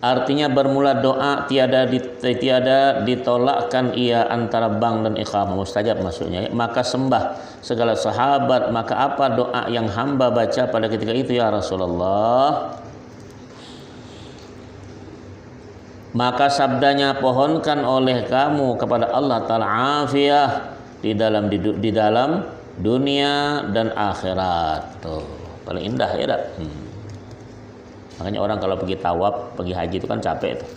Artinya bermula doa tiada ditolakkan ia antara bang dan iqamah, mustajab maksudnya. Maka sembah segala sahabat, maka apa doa yang hamba baca pada ketika itu ya Rasulullah? Maka sabdanya, pohonkan oleh kamu kepada Allah Ta'ala afiyah di dalam dunia dan akhirat. Tuh, paling indah ya tak? Makanya orang kalau pergi tawaf, pergi haji itu kan capek tuh.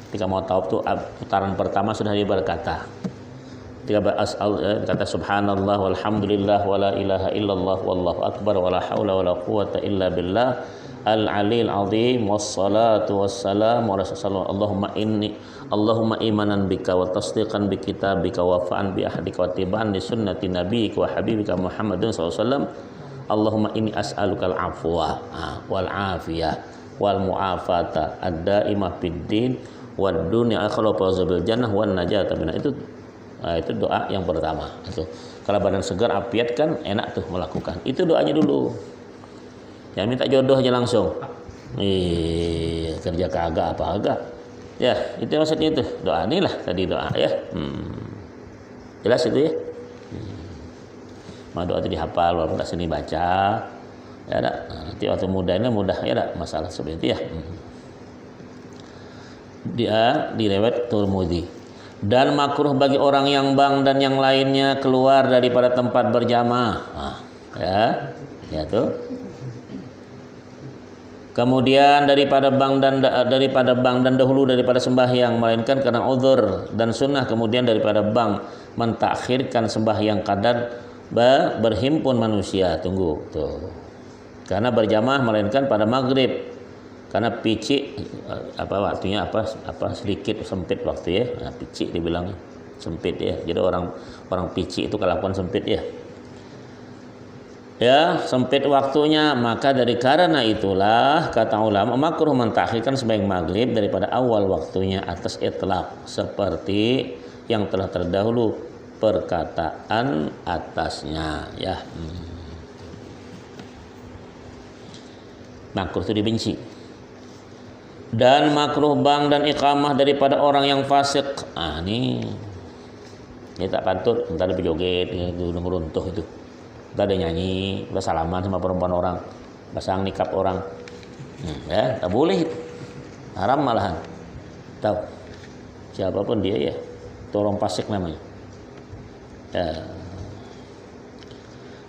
Ketika mau tawaf tuh putaran pertama sudah dia berkata. Ketika kata subhanallah walhamdulillah wala ilaha illallah wallahu akbar wala haula wala quwata illa billah al-alil azim wassalatu wassalamu ala rasulillah Allahumma imanan bika wa tasdiqan bi kitabika wa fa'an bi ahdika wa tibaan li sunnati nabiyyika wa habibika Muhammadin sallallahu alaihi wasallam Allahumma inni as'alukal afwa wal afiyah wal mu'afata ad-daimah fid din wad dunya akhirah bil jannah wan najata minha. Itu doa yang pertama. Itu kalau badan segar afiat kan enak tuh melakukan. Itu doanya dulu. Jangan minta jodoh aja langsung. Kerja kagak apa agak. Ya, itu maksudnya itu. Doa inilah tadi doa ya. Jelas itu ya. Doa itu dihafal walaupun tak seni baca. Ya ada. Nanti waktu muda ini mudah ya ada masalah seperti itu ya. Dia direwet Tirmidzi. Dan makruh bagi orang yang bang dan yang lainnya keluar daripada tempat berjamaah. Ya tuh. Kemudian daripada bang dan dahulu daripada sembahyang, melainkan karena uzur dan sunnah. Kemudian daripada bang mentakhirkan sembahyang qadar berhimpun manusia. Tunggu tuh. Karena berjamaah melainkan pada maghrib. Karena picik waktunya sedikit sempit waktu ya. Nah, picik dibilang sempit ya. Jadi orang picik itu kelakuan sempit ya. Ya, sempit waktunya, maka dari karena itulah kata ulama makruh mentakhirkan sembahyang maghrib daripada awal waktunya atas itlaq seperti yang telah terdahulu perkataan atasnya ya. Makruh itu dibenci. Dan makruh bang dan iqamah daripada orang yang fasik. Ini tak pantut, entar ada berjoget, ngeruntuh itu. Kita ada nyanyi, kita salaman sama perempuan orang, pasang nikab orang, ya tak boleh itu, haram malahan. Tahu siapapun dia ya, itu orang fasik namanya. Ya.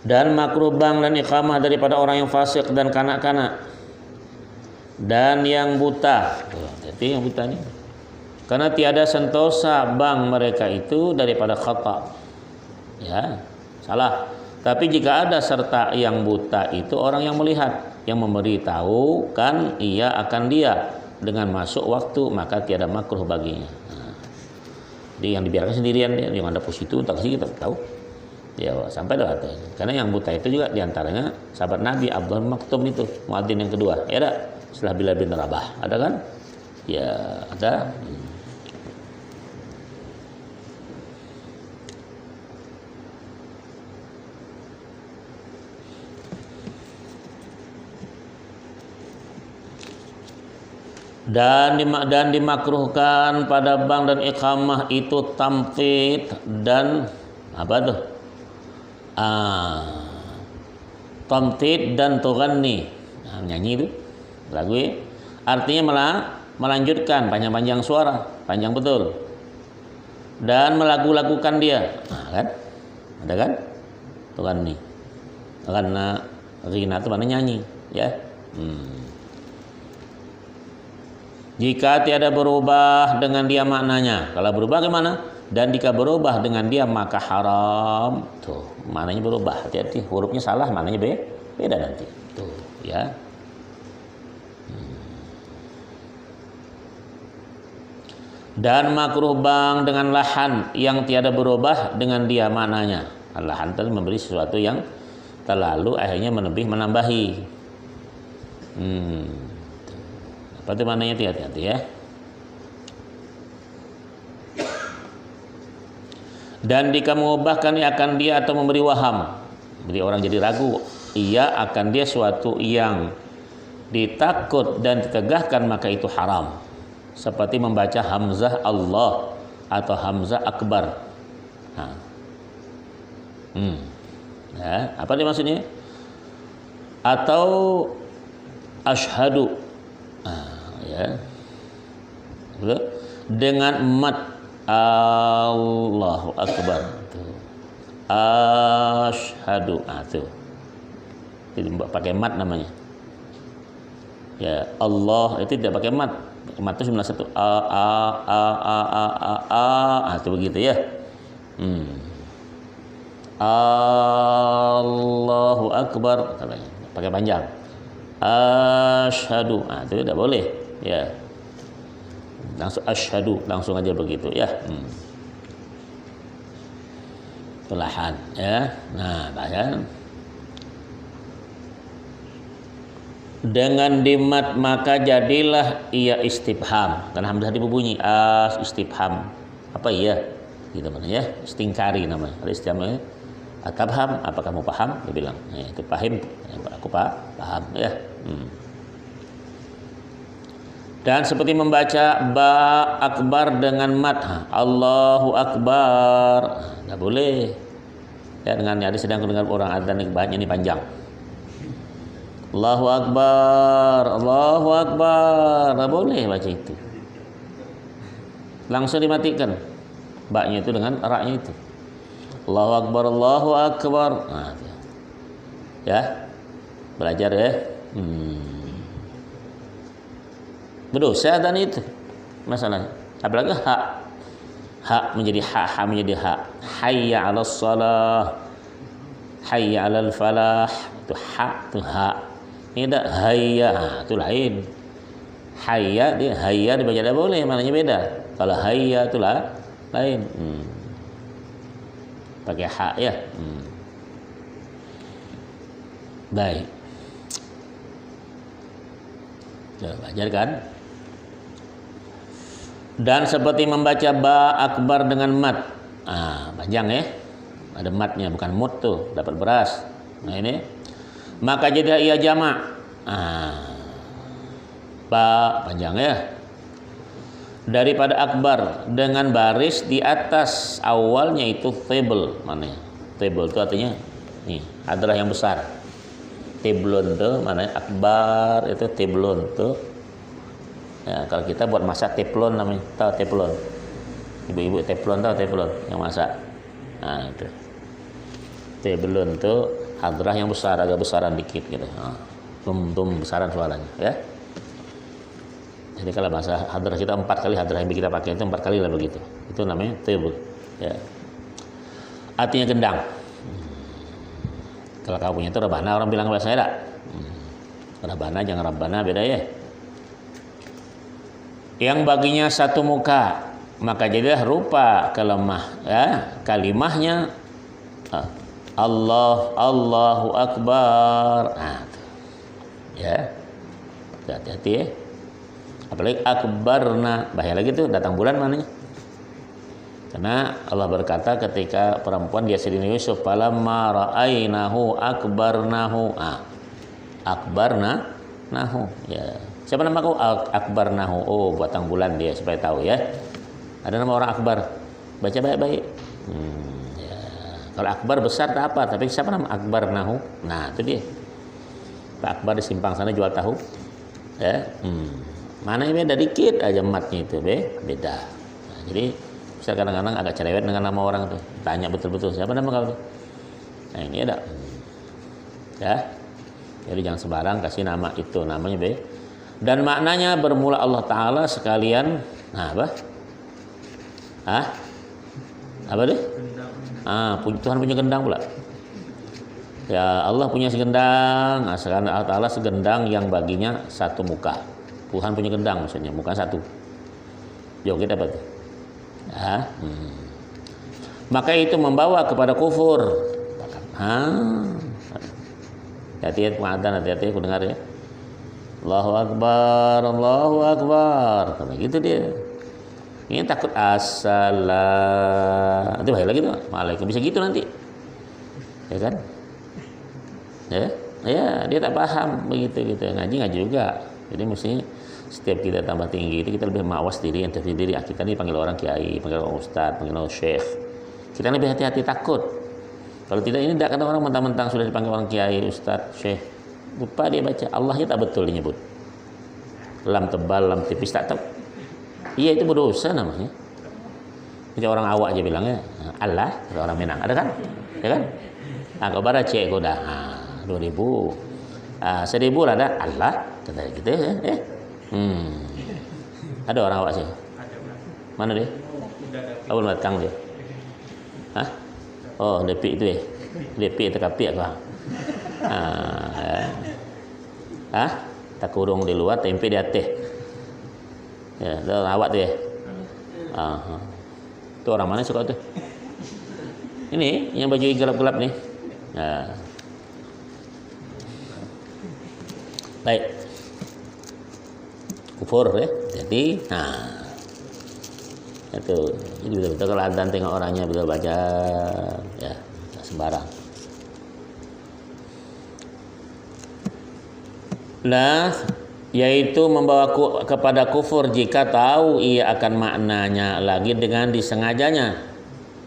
Dan makruh bang dan iqamah daripada orang yang fasik dan kanak-kanak dan yang buta. Jadi yang buta ini, karena tiada sentosa bang mereka itu daripada khata, ya salah. Tapi jika ada serta yang buta itu orang yang melihat, yang memberitahu kan ia akan dia dengan masuk waktu, maka tiada makruh baginya. Jadi yang dibiarkan sendirian dia, yang ada positif tak sih kita tahu. Ya sampai dah. Karena yang buta itu juga diantaranya sahabat Nabi Abdul Maktum itu, muadzin yang kedua. Ya ada setelah Bilal bin Rabah, ada kan? Ya ada. Dan dimakruhkan pada bang dan iqamah itu tamfid dan apa tuh? Tamfid dan tughanni. Nyanyi itu lagu ya. Artinya melanjutkan panjang-panjang suara, panjang betul. Dan melagu-lagukan dia. Kan? Ada kan? Tughanni. Karena ghina itu mana nyanyi, ya. Jika tiada berubah dengan dia maknanya. Kalau berubah gimana? Dan jika berubah dengan dia maka haram. Tuh, maknanya berubah. Hati-hati, hurufnya salah, maknanya beda nanti. Tuh, ya. Dan makruh bang dengan lahan yang tiada berubah dengan dia maknanya. Lahan tadi memberi sesuatu yang terlalu akhirnya menambahi. Apa itu maknanya? Hati-hati ya. Dan jika mengubahkan akan dia atau memberi waham, jadi orang jadi ragu, ia akan dia suatu yang ditakut dan ditegahkan maka itu haram. seperti membaca hamzah Allah atau hamzah akbar. Nah. Ya, apa dia maksudnya? Atau asyhadu. Nah, ya. Dengan mat Allahu akbar. Asyhadu. Nah, tuh. Jadi pakai mat namanya. Ya, Allah itu tidak pakai mat. Mat itu cuma satu itu begitu ya. Allahu akbar katanya. Pakai panjang. Asyhadu. Itu tidak boleh, ya. Langsung asyhadu, langsung aja begitu ya. Perlahan ya. Nah, bayan. Dengan dimat maka jadilah ia istifham. Karena hamzah berbunyi istifham. Apa iya? Gitu namanya ya, istingkari namanya. Ada istifhamnya. Atabham, apa kamu paham? Dia bilang. Ya, itu paham. Aku paham ya. Dan seperti membaca ba akbar dengan mat. Allahu akbar. Enggak boleh. Ya, dengan ada sedang dengar orang adzan ini panjang. Allahu akbar, Allahu akbar. Enggak boleh baca itu. Langsung dimatikan. Baknya itu dengan ra-nya itu. Allahu akbar, Allahu akbar. Nah, ya. Belajar ya. Berdosa dan itu masalahnya. Apalagi hak menjadi ha menjadi ha. Hayya 'alas shalah. Hayya 'alal falah. Itu ha, itu ha. Ini ada hayya, itu lain. Hayya dibaca tidak boleh, maknanya beda. Kalau hayya itu lain. Pakai ha ya. Baik. Coba belajar kan? Dan seperti membaca ba akbar dengan mat. Panjang ya. Ada matnya, bukan mut tuh, dapat beras. Nah ini. Maka jadi ia jamak. Ba panjang ya. Daripada akbar dengan baris di atas awalnya itu table mananya. Table itu artinya nih, hadrah yang besar. Teblon tuh mananya akbar itu teblon tuh. Ya, kalau kita buat masak teflon namanya. Tahu teflon? Ibu-ibu teflon tahu teflon yang masak. Nah, itu. Teflon tuh hadrah yang besar, agak besaran dikit gitu. Tum besaran suaranya ya. Jadi kalau bahasa hadrah kita 4 kali, hadrah yang kita pakai itu 4 kali lah begitu. Itu namanya tebul ya. Artinya gendang. Kalau kamu punya itu rabana, orang bilang bahasa saya tak? Rabana jangan rabbana, beda ya. Yang baginya satu muka, maka jadilah rupa kelemah ya, kalimahnya Allahu akbar. Ya. Hati-hati ya. Apalagi akbarna, bahaya lagi tuh datang bulan mananya. Karena Allah berkata ketika perempuan dia Sayyidina Yusuf, falamma ra'ainahu akbarnahu. Akbarnahu ya. Siapa nama kau? Akbarnahu. Oh, batang bulan dia supaya tahu ya. Ada nama orang akbar. Baca baik-baik. Kalau akbar besar tak apa, tapi siapa nama akbarnahu? Nah, itu dia. Pak Akbar di simpang sana jual tahu. Ya. Mana ini beda dikit aja matnya itu, beda. Nah, jadi bisa kadang-kadang agak cerewet dengan nama orang tuh. Tanya betul-betul siapa nama kau tuh? Nah, ini ada. Ya. Jadi jangan sembarang kasih nama itu, namanya Dan maknanya bermula Allah Ta'ala sekalian. Nah, apa? Apa deh? Tuhan punya gendang pula. Ya, Allah punya segendang. Sekarang Allah Ta'ala segendang yang baginya satu muka. Tuhan punya gendang maksudnya, muka satu. Jauh kita apa tuh? Maka itu membawa kepada kufur. Hati-hati pengadaan, hati-hati aku dengar ya. Allahu Akbar, Allahu Akbar. Karena gitu dia. Ini takut asalah. Itu bahaya lagi tuh. Waalaikumsalam bisa gitu nanti. Ya kan? Ya, dia tak paham begitu gitu. Ngaji juga. Jadi mesti Setiap kita tambah tinggi itu kita lebih mawas diri, introspeksi diri. Kita ini panggil orang kiai, panggil orang ustaz, panggil orang syekh. Kita lebih hati-hati, takut. Kalau tidak, ini tidak, kadang orang mentang-mentang sudah dipanggil orang kiai, ustaz, syekh, lupa dia baca. Allahnya tak betul disebut. Lam tebal, lam tipis, tak tahu. Iya, itu berdosa namanya. Macam orang awak aja bilangnya Allah, kata orang Minang, ada kan? Ya kan? Kau bara cek kau dah 2.000, 1.000 lah ada Allah, kata gitu ya. Ada orang awak sih. Mana dia? Apa datang dia? Hah? Oh, depi itu ya. Depi itu kapi apa? Tak kurung di luar, tempe di atas. Ya, itu awak tu ya. Itu orang mana suka tu? Ini yang baju gelap-gelap nih. Baik. Kufur ya. Jadi, itu. Jadi betul-betul kalau adzan tengok orangnya betul baca, ya sembarang. Nah, yaitu membawa kepada kufur jika tahu ia akan maknanya lagi dengan disengajanya.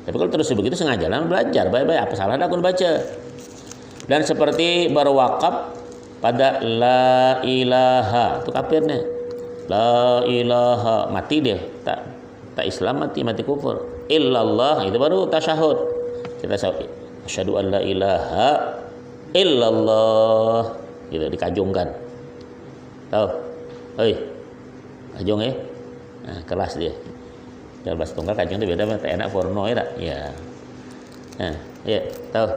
Tapi kalau terus begitu sengaja lah belajar baik-baik, apa salah aku baca. Dan seperti berwakaf pada la ilaha, itu kafirnya. La ilaha, mati dia, tak Islam, mati kufur. Illallah, itu baru tasyahud. Kita asyhadu an la ilaha illallah, gitu dikajungkan. Tahu? Oi. Kajung keras dia. Dalam bahasa tunggal kajung itu beda, tak enak porno ya tak? Ya. Ya, tahu.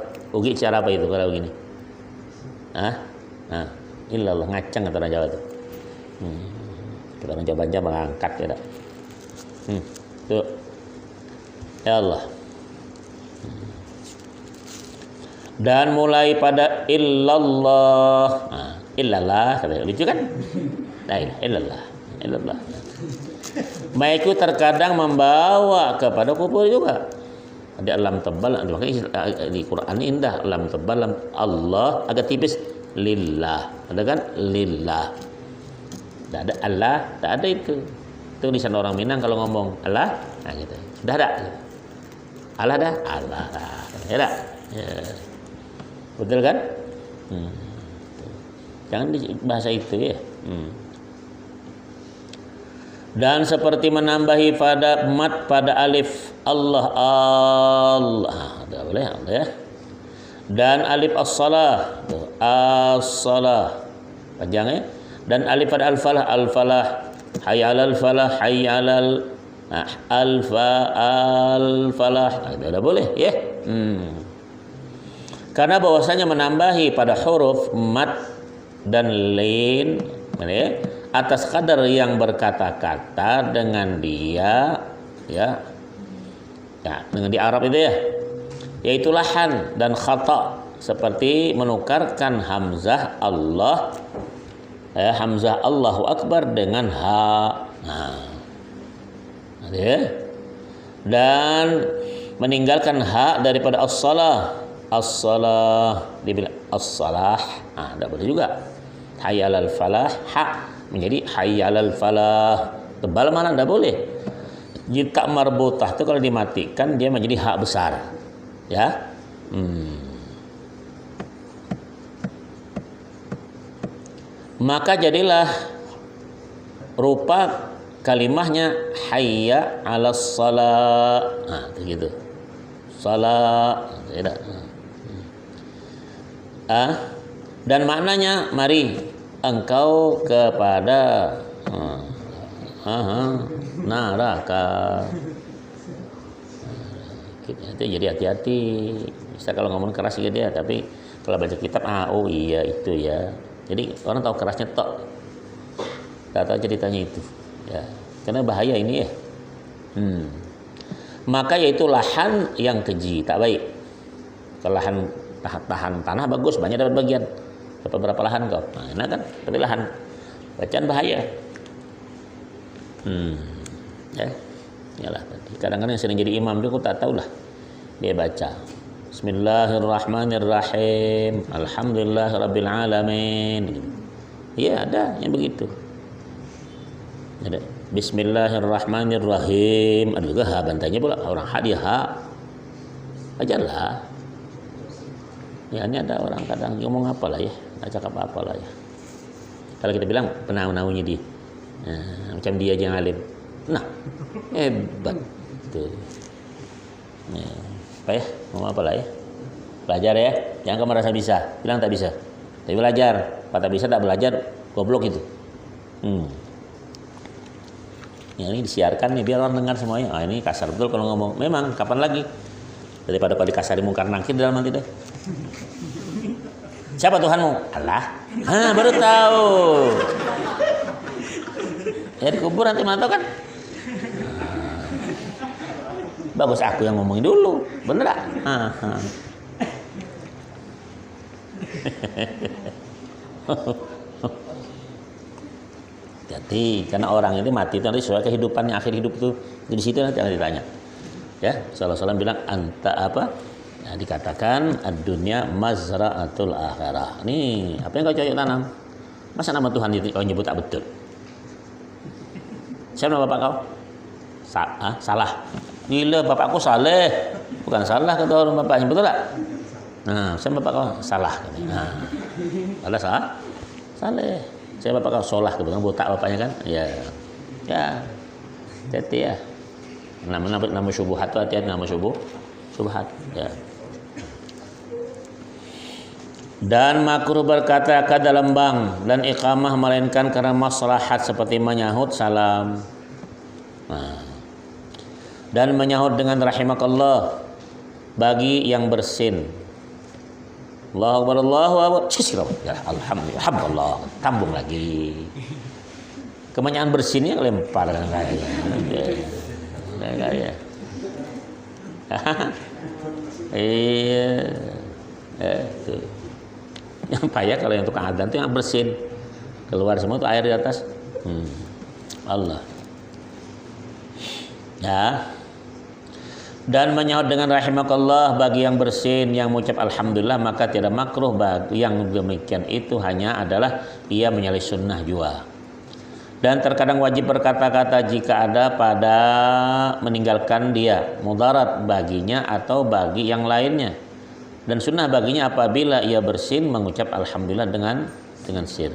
Ugi cara apa itu kalau begini? Illallah, ngacang kata orang Jawa itu. Kita orang Jawa Banjar mengangkat ya tak? Tuh. Ya Allah. Dan mulai pada illallah. Illallah, lucu kan? La ilaha illallah. Maiku terkadang membawa kepada kufur juga. Ada lam tebal, makanya di Quran indah, lam tebal, lam Allah agak tipis, lillah. Ada kan? Lillah. Tak ada Allah, tak ada itu. Itu lisan orang Minang kalau ngomong Allah, gitu. Sudah ada. Allah dah, Allah dah. Ya tak? Ya. Betul kan? Jangan di bahasa itu ya. Dan seperti menambahi pada mat pada alif Allah, dah boleh Allah ya. Dan alif as-salah, as-salah panjang ya. Dan alif pada al-falah, al-falah, hayya 'alal falah, hayya 'alal al-falah, dah boleh ya. Karena bahwasanya menambahi pada huruf mat dan lin ya, atas kadar yang berkata-kata dengan dia ya dengan di Arab itu ya, yaitu lahan dan khata, seperti menukarkan hamzah Allah hamzah Allahu Akbar dengan ha. Ya. Dan meninggalkan ha daripada as-salah, dibilang as-salah, tidak boleh juga. Hayya 'alal falah, ha menjadi hayya 'alal falah, tebal mana tidak boleh. Jika marbutah itu kalau dimatikan dia menjadi hak besar ya. Maka jadilah rupa kalimahnya hayya 'alas shalah, begitu salat tidak. Dan maknanya mari engkau kepada neraka. Itu jadi hati-hati. Bisa kalau ngomong keras gitu dia, tapi kalau baca kitab oh iya itu ya. Jadi orang tahu kerasnya tok. Tak tahu ceritanya itu. Ya, karena bahaya ini ya. Maka yaitu lahan yang keji, tak baik. Kalau lahan tahan tanah bagus, banyak dapat bagian. Dapat berapa lahan kau? Enak kan? Tapi lahan bacaan bahaya. Ya, iyalah tadi. Kadang-kadang yang sering jadi imam juga tak tahulah. Dia baca Bismillahirrahmanirrahim, Alhamdulillahirabbil alamin. Iya, ada yang begitu. Ada Bismillahirrahmanirrahim. Ada juga ha bantainya pula. Orang ha dia ha. Ajarlah. Ya ini ada orang kadang ngomong apa lah ya, nggak cakap apa lah ya. Kalau kita bilang penau-naunya dia, nah, macam dia aja yang alim. Nah, hebat tuh. Ya, apa ya? Ngomong apa lah ya? Belajar ya, jangan kamu merasa bisa, bilang tak bisa. Tapi belajar, kalau tak bisa tak belajar, goblok itu. Ya, ini disiarkan nih biar orang dengar semuanya. Ah ini kasar betul kalau ngomong. Memang kapan lagi? Daripada kalau dikasari mungkar nakir dalam hati itu. Siapa Tuhanmu? Allah. Ah baru tahu. Ya dikubur nanti mantau kan? Bagus aku yang ngomongin dulu, bener tak? Jadi karena orang ini mati itu nanti sesuai kehidupannya akhir hidup itu di situ nanti akan ditanya. Ya, Rasulullah bilang anta apa? Ya, dikatakan ad-dunya mazra'atul akhirah. Nih, apa yang kau cocok tanam? Masa nama Tuhan itu kau nyebut tak betul? Siapa nama bapak kau? Salah. Gila, bapakku Saleh. Bukan salah kata orang bapaknya, betul tak? Nah, siapa bapak kau? Salah. Nah, ada salah? Saleh. Siapa bapak kau? Solah, bukan botak bapaknya kan? Ya. Ya. Jadi ya. Nama syubhat itu hati-hati nama syubhat ya. Dan makruh berkata dalam bank dan iqamah melainkan karena maslahat seperti menyahut salam. Nah. Dan menyahut dengan rahimakallah bagi yang bersin. Allahu akbar Allahu akbar. Ya alhamdulillah. Tambung lagi. Kebanyakan bersinnya lempar kan kayak. Ya. Iya. Tuh. Yang payah kalau yang tukang adzan tuh yang bersin. Keluar semua tuh air di atas. Allah. Ya. Dan menyahut dengan rahimakallah bagi yang bersin yang mengucap alhamdulillah maka tidak makruh bagi yang demikian itu hanya adalah ia menyalahi sunnah juga. Dan terkadang wajib berkata-kata jika ada pada meninggalkan dia mudarat baginya atau bagi yang lainnya. Dan sunnah baginya apabila ia bersin mengucap alhamdulillah dengan sir.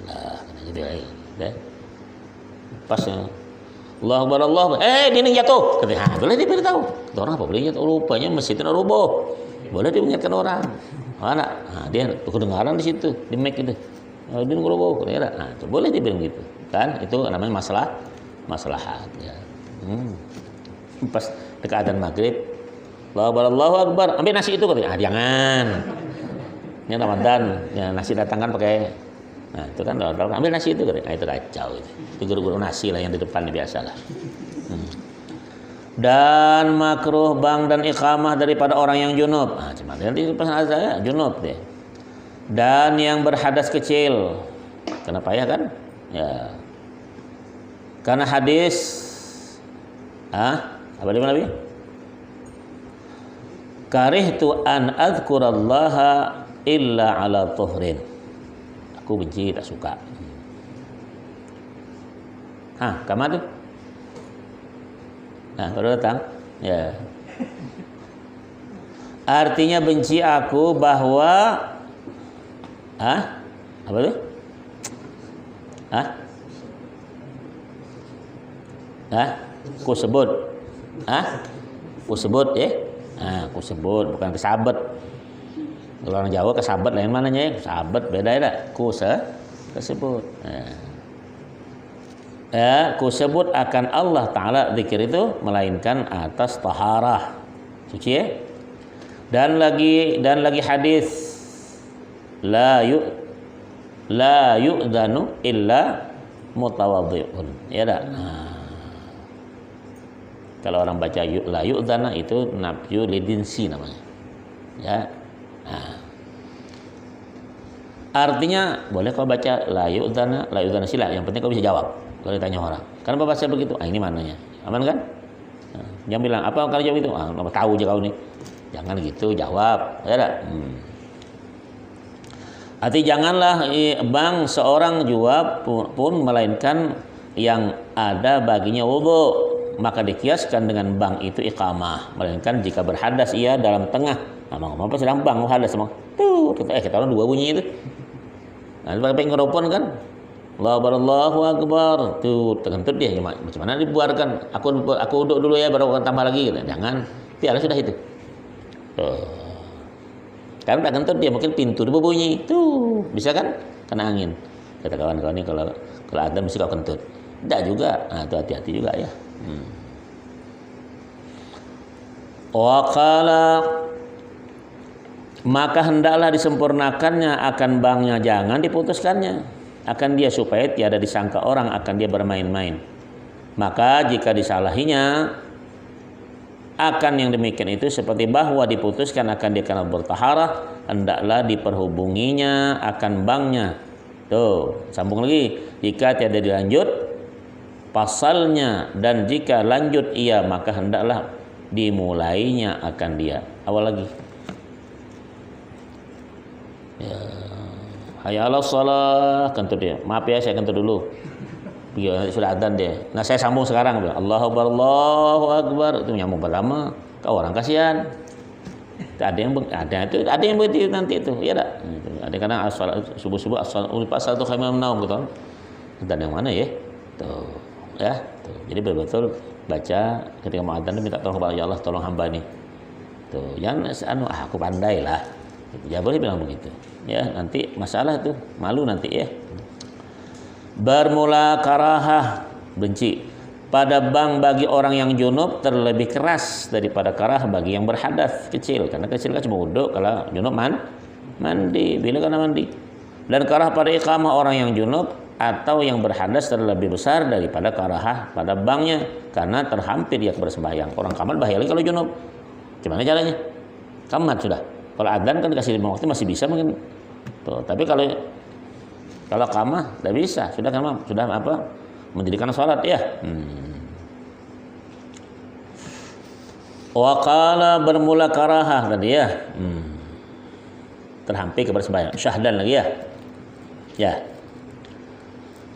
Alhamdulillah. Pas ya. Allahu akbar Allah. Dinding jatuh. Kata, boleh diberitahu. Kata orang apa boleh jatuh? Rupanya masjidnya roboh. Boleh diingatkan orang. Mana? Dia kedengaran di situ, di mic itu. Dia ngeroboh, nah, boleh dibilang gitu, kan? Itu namanya maslahat. Ya. Pas dekat adzan maghrib, Allahu akbar, ambil nasi itu katanya. Jangan. Ini Ramadan, ya, nasi datang kan pakai, nah itu kan ambil nasi itu katanya. Nah, itu kacau itu. Itu guru-guru nasi lah yang di depan biasa lah. Dan makruh bang dan iqamah daripada orang yang junub. Cuma nanti pas azan junub deh. Dan yang berhadas kecil. Kenapa ya kan? Ya. Karena hadis apa dia Nabi? Karihtu an adzkurallaha illa ala tuhrin. Aku benci, tak suka. Kamar tuh? Nah, baru datang. Ya. Artinya benci aku bahwa apa tuh? Ku sebut. Ku sebut ya. Ku sebut bukan kesabet. Kalau orang Jawa kesabet lain mananya ya? Kesabet beda ya. Kesebut. Ku sebut akan Allah Ta'ala zikir itu melainkan atas taharah. Suci ya. Dan lagi hadis la yu'dhanu illa mutawadhi'un. Ya dah. Kalau orang baca la yu'dhana itu nafyu lidinsi namanya. Ya. Artinya boleh kau baca la yu'dhana sila, yang penting kau bisa jawab kalau ditanya orang. Karena bapak saya begitu. Ini mananya? Aman kan? Jangan bilang apa kalau jawab itu? Tahu aja kau nih. Jangan gitu, jawab. Ya dah. Arti janganlah bang seorang juga pun melainkan yang ada baginya wudu, maka dikiaskan dengan bang itu iqamah, melainkan jika berhadas ia dalam tengah. Nah, apa sedang bang hadas semua. Tuh, kita orang dua bunyi itu. Nah, pakai mikrofon kan. Allahu akbar. Tuh, terkentut dia macam mana dibuarkan? Aku duduk dulu ya baru akan tambah lagi gitu. Jangan. Tiada sudah itu. Tuh. Karena tak kentut dia mungkin pintu dia berbunyi. Tuh, bisa kan? Kena angin. Kata kawan-kawan ini kalau adzan mesti kau kentut. Tidak juga. Nah, itu hati-hati juga ya. Waqala, maka hendaklah disempurnakannya akan bangnya, jangan diputuskannya akan dia supaya tiada disangka orang akan dia bermain-main. Maka jika disalahinya akan yang demikian itu seperti bahwa diputuskan akan dia karena bertaharah, hendaklah diperhubunginya akan bangnya. Tuh, sambung lagi. Jika tiada dilanjut pasalnya dan jika lanjut ia maka hendaklah dimulainya akan dia. Awal lagi. Ya. Hayya 'alas shalah, kentut dia. Maaf ya saya kentut dulu. Ya, sudah adzan dia. Nah, saya sambung sekarang. Allahu akbar, Allahu akbar. Itu nyambung pertama. Kau orang kasihan. Ada yang begitu nanti itu. Ya tak? Ada kadang subuh-subuh as-salatu khairun naum gitu. Dan yang mana ya? Tuh. Ya, tuh. Jadi betul-betul baca ketika mau adzan minta tolong kepada Allah, tolong hamba ini. Tuh, jangan aku pandai lah. Ya boleh bilang begitu. Ya, nanti masalah itu, malu nanti ya. Bermula karahah, benci pada bang bagi orang yang junub terlebih keras daripada karah bagi yang berhadas kecil, karena kecil kan cuma wudhu, kalau junub mandi bila karena mandi. Dan karah pada iqamah orang yang junub atau yang berhadas terlebih besar daripada karahah pada bangnya, karena terhampir dia bersembahyang. Orang kamat bahaya lagi kalau junub. Gimana caranya? Kamat sudah. Kalau adzan kan dikasih 5 waktu masih bisa mungkin. Tuh, tapi kalau kamah tidak bisa, sudah apa? Mendirikan salat ya. Waqala bermula karahah tadi ya. Terhampir kepada sembahyang. Syahdan lagi ya. Ya.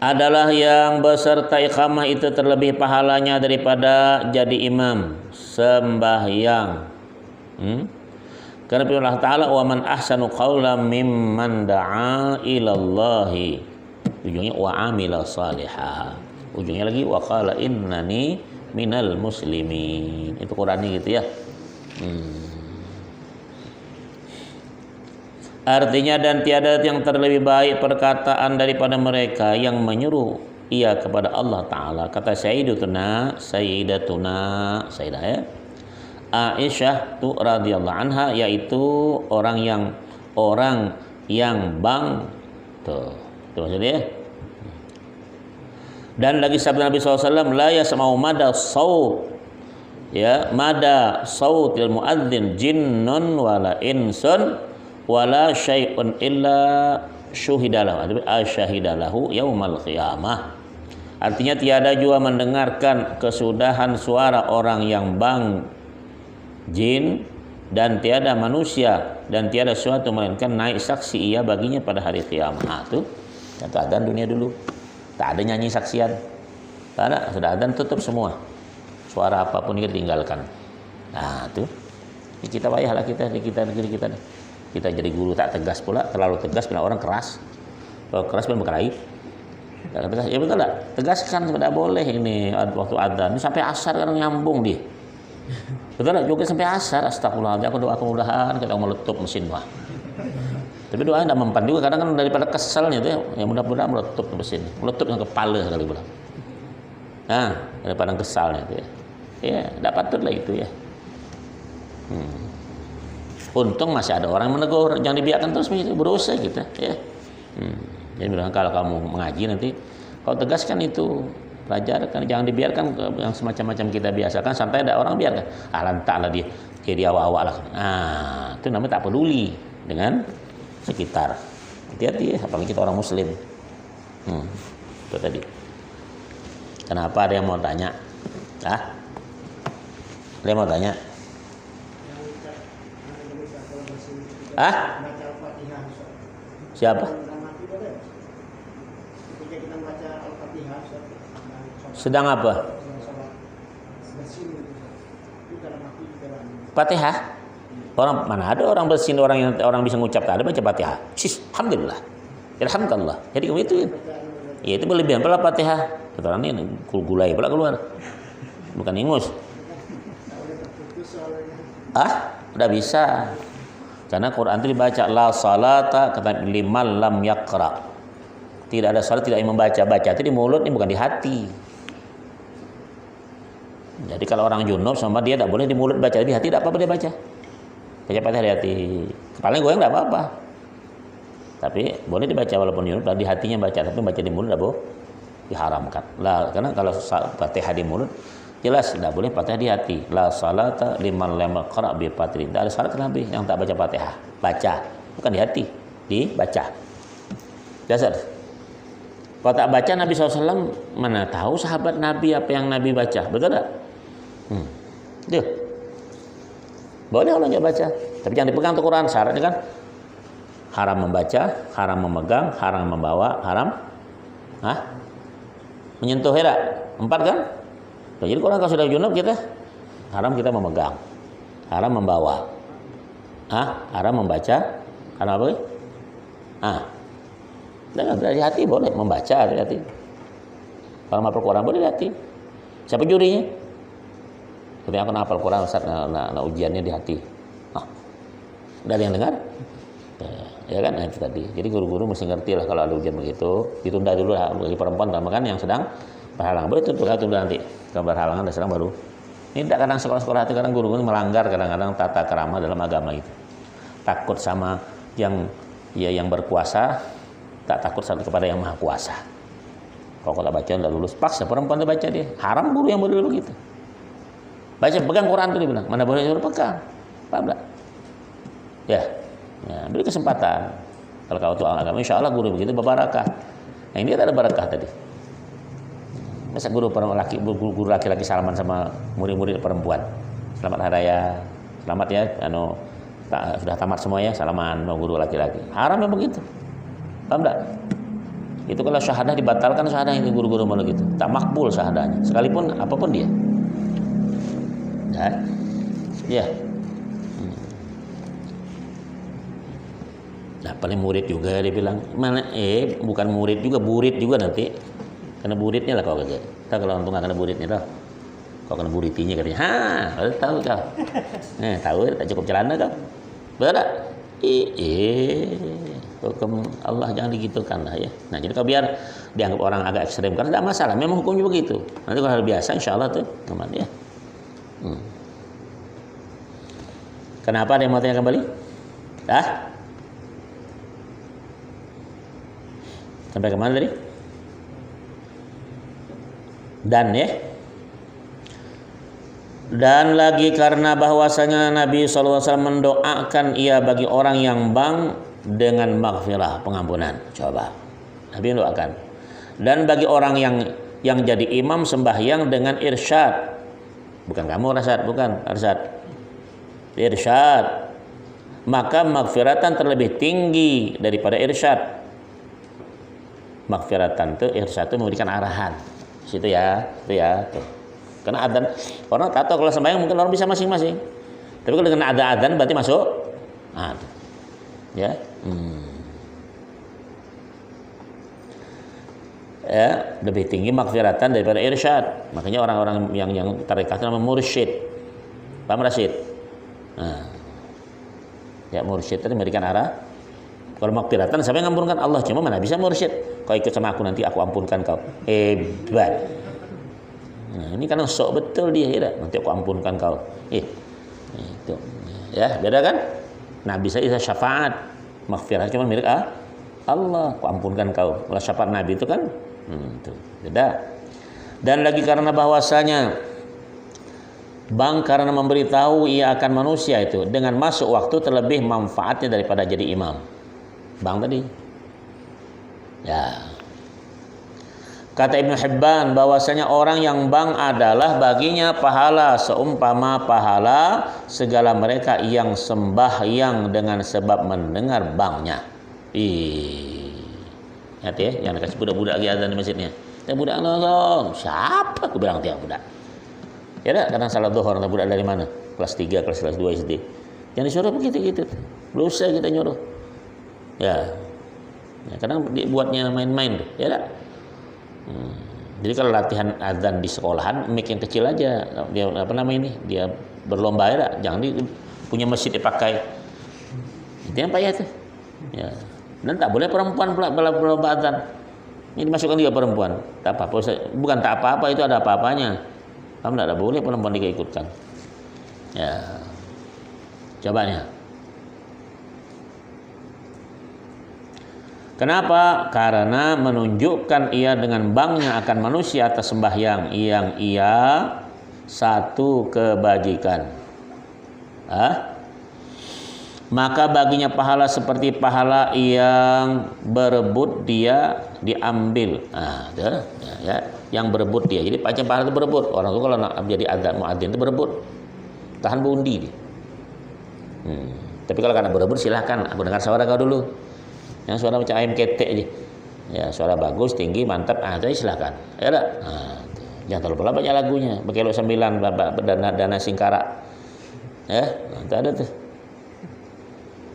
Adalah yang beserta iqamah itu terlebih pahalanya daripada jadi imam sembahyang. Karena firman Allah Ta'ala, wa man ahsanu qawlan mimman da'a ilallahi. Ujungnya wa amila salihah. Ujungnya lagi wa qala innani minal muslimin. Itu Qur'annya gitu ya. Artinya dan tiada yang terlebih baik perkataan daripada mereka yang menyuruh ia kepada Allah Ta'ala. Kata Sayyidatuna ya, Aisyah tu radhiyallahu anha, yaitu orang yang bang tuh maksudnya. Dan lagi sabda Nabi SAW, la yasma'u mada saut ya mada sautil muadzin jinnun wala insun wala syai'un illa syuhidalahu asyahidalahu yaumal qiyamah. Artinya tiada juga mendengarkan kesudahan suara orang yang bang jin dan tiada manusia dan tiada sesuatu melainkan naik saksi ia baginya pada hari kiamat. Nah, tuh kata adzan dunia dulu tak ada nyanyi saksian, tak ada, sudah adzan tutup semua, suara apapun kita tinggalkan. Nah tuh kita payahlah kita di negeri kita nih. Kita jadi guru tak tegas pula, terlalu tegas bila orang keras. Kalau keras pun berkelahi. Ya betul tak? Tegaskan tidak boleh ini waktu adzan sampai asar kadang nyambung dia. Betul tak? Juga sampai asar, astagfirullahaladzim, aku doa kemudahan kita meletup mesin wah. Tapi doanya tidak mempan juga, kadang kan daripada keselnya itu ya mudah-mudahan meletup mesin, meletup yang kepala sekali pula. Nah, daripada kesalnya itu ya. Ya, tidak patut lah itu ya. Untung masih ada orang yang menegur, jangan dibiarkan terus berusaha kita ya. Jadi bilang kalau kamu mengaji nanti kau tegaskan itu, pelajarkan, jangan dibiarkan yang semacam-macam kita biasakan sampai ada orang biarkan. Lantaklah dia jadi awak-awak lah. Nah, itu namanya tak peduli dengan sekitar. Hati-hati ya, apalagi kita orang muslim. Itu tadi. Kenapa ada yang mau tanya? Ada yang mau tanya? Siapa? Sedang apa? Fatihah? Orang mana ada orang bersin, orang yang orang bisa ngucap tak ada baca Fatihah. Alhamdulillah. Alhamdulillah. Jadi kamu itu ya itu berlebihan pula Fatihah. Kata orang ini gulai pula keluar. Bukan ingus. Udah bisa. Karena Quran itu dibaca la salata kata liman lam yaqra. Tidak ada salat tidak yang membaca. Baca itu di mulut, ini bukan di hati. Jadi kalau orang junub sama dia tidak boleh di mulut baca, di hati tidak apa-apa dia baca. Baca Fatihah di hati. Kepalanya goyang tidak apa-apa. Tapi boleh dibaca walaupun junub, di hatinya baca, tapi baca di mulut tidak boleh, diharamkan. Lah karena kalau Fatihah di mulut jelas tidak boleh Fatihah di hati. La salata liman lam yaqra bi Fatihah. Tidak ada salat Nabi yang tak baca Fatihah. Baca, bukan di hati, dibaca. Dasar. Kalau tak baca Nabi SAW, mana tahu sahabat Nabi apa yang Nabi baca, betul tak? Dia boleh kalau nggak baca, tapi jangan dipegang tuh Quran. Syaratnya kan haram membaca, haram memegang, haram membawa, haram menyentuh hera. 4 kan? Jadi Quran kalau sudah junub kita haram kita memegang, haram membawa, haram membaca, haram apa? Dari hati boleh membaca dari hati. Kalau hafal Quran boleh dari hati. Siapa jurinya? Tapi aku hafal Quran Ustaz, nah ujiannya di hati. Udah ada yang dengar? Ya kan itu tadi. Jadi guru-guru mesti ngerti lah kalau ada ujian begitu. Ditunda dulu lah bagi perempuan kan yang sedang berhalangan. Boleh tunda nanti. Kalau berhalangan dan sedang baru. Ini tidak kadang sekolah-sekolah itu kadang guru-guru melanggar kadang-kadang tata krama dalam agama itu. Takut sama yang berkuasa, tak takut satu kepada yang maha kuasa. Kalau tak baca tidak lulus, paksa perempuan itu baca dia. Haram guru yang boleh begitu. Baca pegang Quran itu dia bilang, mana boleh suruh pegang. Paham tak? Ya, beri kesempatan. Kalau kau tahu agama, insya Allah guru begitu berbarakah. Nah ini tak ada barakah tadi. Masa guru laki-laki salaman sama murid-murid perempuan. Selamat hari raya, selamat ya, sudah tamat semua ya, salaman sama guru laki-laki. Haram ya begitu. Paham tak? Itu kalau syahadah dibatalkan syahadah itu guru-guru malah gitu. Tak makbul syahadahnya. Sekalipun apapun dia. Ya. Nah, paling murid juga dia bilang, mana bukan murid juga, burit juga nanti. Karena buritnya lah kau kata. Tak kalau untung enggak kena buritnya dah. Kau kena buritinya katanya. Tahu kau. Tahu tak cukup celana kau. Betul tak? Hukum Allah jangan digitukan lah ya. Nah jadi kalau biar dianggap orang agak ekstrem kan tidak masalah. Memang hukumnya begitu. Nanti kalau hal biasa insya Allah tuh aman ya. Kenapa ada yang mau tanya kembali? Sampai kemana tadi? Dan lagi karena bahwasanya Nabi SAW mendoakan ia bagi orang yang bang dengan maghfirah, pengampunan. Coba Nabi mendoakan. Dan bagi orang yang jadi imam sembahyang dengan irsyad. Bukan kamu Rasad, bukan Rasad. Irsyad. Maka maghfiratan terlebih tinggi daripada irsyad. Maghfiratan itu irsyad itu memberikan arahan. Situ ya, itu ya. Tuh. Karena adzan orang tak tahu kalau sembahyang mungkin orang bisa masing-masing. Tapi kalau dengan ada adzan berarti masuk. Ya. Ya, lebih tinggi maghfiratan daripada irsyad. Makanya orang-orang yang tarekat itu namanya mursyid. Paham Rasyid? Ya mursyid itu memberikan arah. Kalau maghfiratan siapa yang mengampunkan Allah? Cuma mana bisa mursyid? Kau ikut sama aku nanti aku ampunkan kau. Hebat. Nah, ini karena sok betul dia ya. Nanti aku ampunkan kau. Itu. Ya, beda kan? Nah, bisa syafaat. Maghfirah cuma milik Allah, aku ampunkan kau. Kalau syafaat Nabi itu kan itu beda. Dan lagi karena bahwasanya karena memberitahu ia akan manusia itu dengan masuk waktu terlebih manfaatnya daripada jadi imam. Tadi. Ya. Kata Ibnu Hibban bahwasanya orang yang adalah baginya pahala seumpama pahala segala mereka yang sembahyang dengan sebab mendengar bangnya. Hati ya, jangan kasih budak-budak lagi azan di masjidnya. Tiap budak nolong. Siapa? Aku bilang tiap budak. Ya dah, karena salat zuhur, budak dari mana? Kelas 3, kelas 2 SD. Jangan disuruh begitu-gitu. Belum usah kita nyuruh. Ya. Kadang dibuatnya main-main tuh, ya dah. Jadi kalau latihan azan di sekolahan, mic yang kecil aja. Dia apa namanya ini? Dia berlomba ya dah. Jangan punya masjid dipakai. Itu yang payah tuh. Ya. Dan tak boleh perempuan pula berlomba azan. Ini dimasukkan juga perempuan. Tak apa-apa. Bukan tak apa-apa, itu ada apa-apanya. Kamu tidak boleh perempuan diikutkan. Ya. Cobanya. Kenapa? Karena menunjukkan ia dengan bangnya akan manusia atas sembahyang yang ia satu kebajikan. Maka baginya pahala seperti pahala yang berebut dia diambil. Yang berebut dia. Jadi macam pahala itu berebut. Orang itu kalau nak jadi muadzin itu berebut. Tahan bundi dia. Tapi kalau karena berebut silahkan. Aku dengar suara kau dulu. Yang suara macam ayam ketek aja. Ya, suara bagus, tinggi, mantap. Jadi silahkan. Ya dah. Jangan terlalu pula banyak lagunya. Berkelok 9 dana singkara. Ya, tak ada tuh.